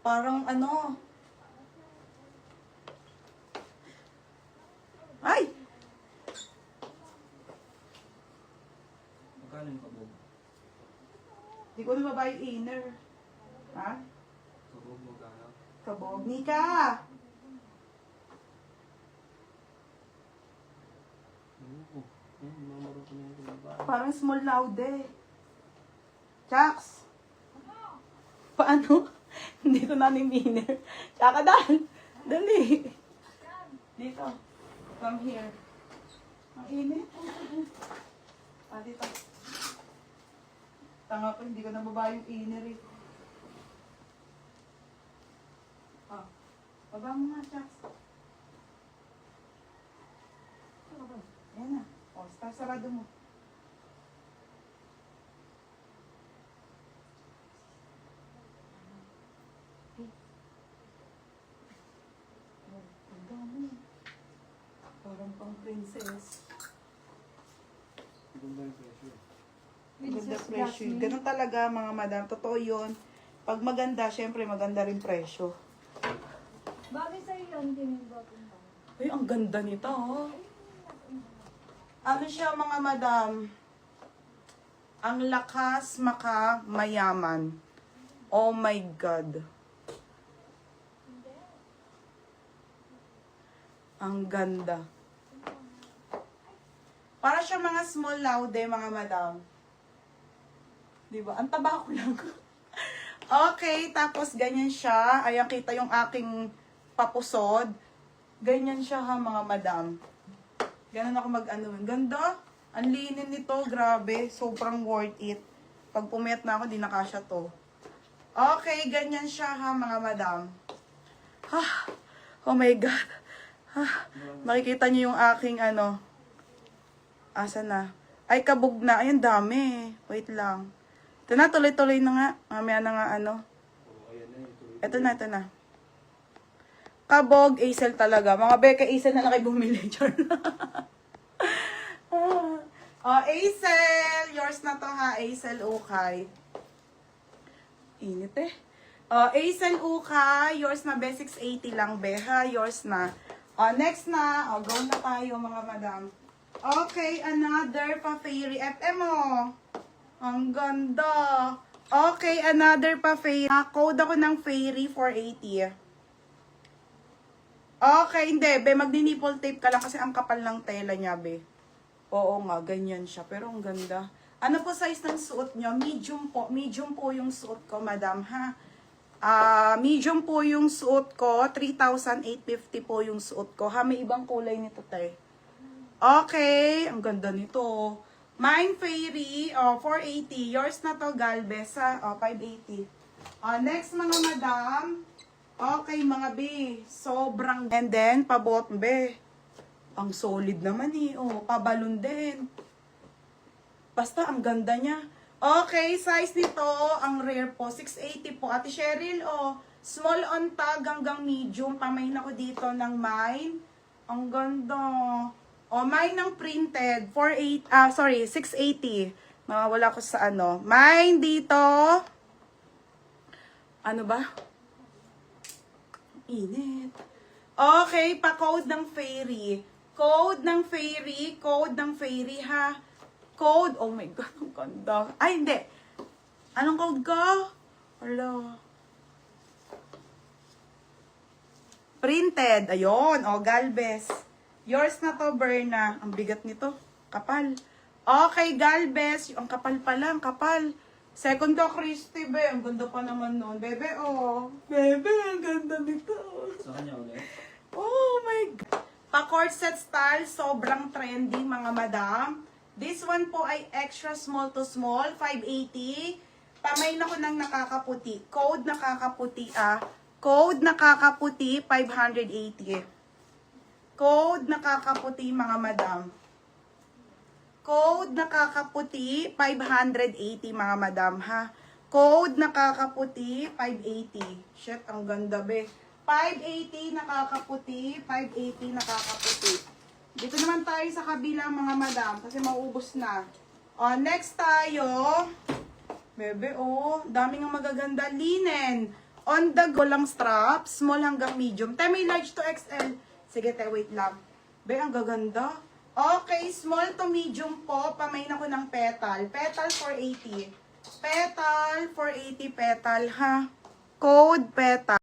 Parang ano. Ay! Magkano yung kabog? Hindi ko na babae inner. Ha? Kabog magkano? Kabog. Nika! Oo. Mamaro ko na yung babae. Parang small loud eh. Jax! Paano? Dito na ni Miner. Tsaka dahil. Dali. Dito. Come here. Ang init. Ah, dito. Tanga pa, hindi ko nababa yung inner eh. Ah. Baba mo nga, Jax. Ayan na. O, sarado mo. Ang dami. Parang pang princess. Ganda yung presyo. Maganda presyo. Ganun talaga mga madam. Totoo yun. Pag maganda, syempre maganda rin presyo. Bagay sa'yo yan, tinibagin mo. Ay, ang ganda nito. Oh. Ano siya mga madam? Ang lakas maka mayaman. Oh my God. Ang ganda. Para siya mga small laude, mga madam. Diba? Ang taba ko lang. Okay, tapos ganyan siya. Ayan, kita yung aking papusod. Ganyan siya ha, mga madam. Ganun ako mag-ano. Ganda. Ang linin nito, grabe. Sobrang worth it. Pag pumayat na ako, di na kasya to. Okay, ganyan siya ha, mga madam. Oh my God. Makikita niyo yung aking ano. Asa na? Ay, kabog na. Ay, ang dami. Wait lang. Ito na, tuloy-tuloy na nga. Mamaya na nga ano. Oo, ayan na yung tuloy. Ito na. Kabog, Acel talaga. Mga beka, Acel na lang kayo bumili. Char. Oh, Acel. Yours na to ha, Acel Ukay. Init eh. Oh, Acel Ukay. Yours na be, 680 lang be ha. Yours na. Oh, next na. Oh, go na tayo mga madam. Okay, another pa Fairy FM oh. Ang ganda. Okay, another pa Fairy. Code ako ng Fairy 480. Okay, hindi. Be, magdi-nipple tape ka lang kasi ang kapal ng tela niya, be. Oo nga, ganyan siya. Pero ang ganda. Ano po size ng suot nyo? Medium po. Medium po yung suot ko, madam, ha? Medium po yung suot ko. 3,850 po yung suot ko, ha? May ibang kulay nito, te. Okay. Ang ganda nito. Mine Fairy, 480. Yours na to, Galvez, ha? 580. Next, mga madam. Okay, mga B. Sobrang. And then, pabot, B. Ang solid naman eh. Oh, pabalon din. Basta, ang ganda niya. Okay, size nito, ang rare po, 680 po. Ate Cheryl, oh, small on tag hanggang medium. Pamain ako dito ng mine. Ang ganda. Oh, mine ng printed, 680. Mawawala ko sa ano. Mine dito. Ano ba? Init. Okay, pa-code ng Fairy. Code ng Fairy, ha? Code, oh my God, ang ganda. Ay, hindi. Anong code ko? Hello. Printed, ayun, oh, Galvez. Yours na to, Berna. Ang bigat nito, kapal. Okay, Galvez, ang kapal pa lang, kapal. Second to, Christy, be. Ang ganda pa naman nun. Bebe, oh. Bebe, ang ganda nito. Sa kanya ulit? Oh my God. Pa-corset style, sobrang trendy, mga madam. This one po ay extra small to small, 580. Pamain ako ng nakakaputi. Code nakakaputi, Code nakakaputi, 580. Code nakakaputi, mga madam. Code nakakaputi, 580 mga madam, ha? Code nakakaputi, 580. Shit, ang ganda, be. 580 nakakaputi, 580 nakakaputi. Dito naman tayo sa kabilang, mga madam, kasi mauubos na. Next tayo. Bebe, daming ang magaganda. Linen. On the go lang strap, small hanggang medium. Te, may large to XL. Sige, te, wait lang. Be, ang gaganda. Okay, small to medium po. Pamain ako ng petal. Petal 480. Petal 480 petal, ha? Code petal.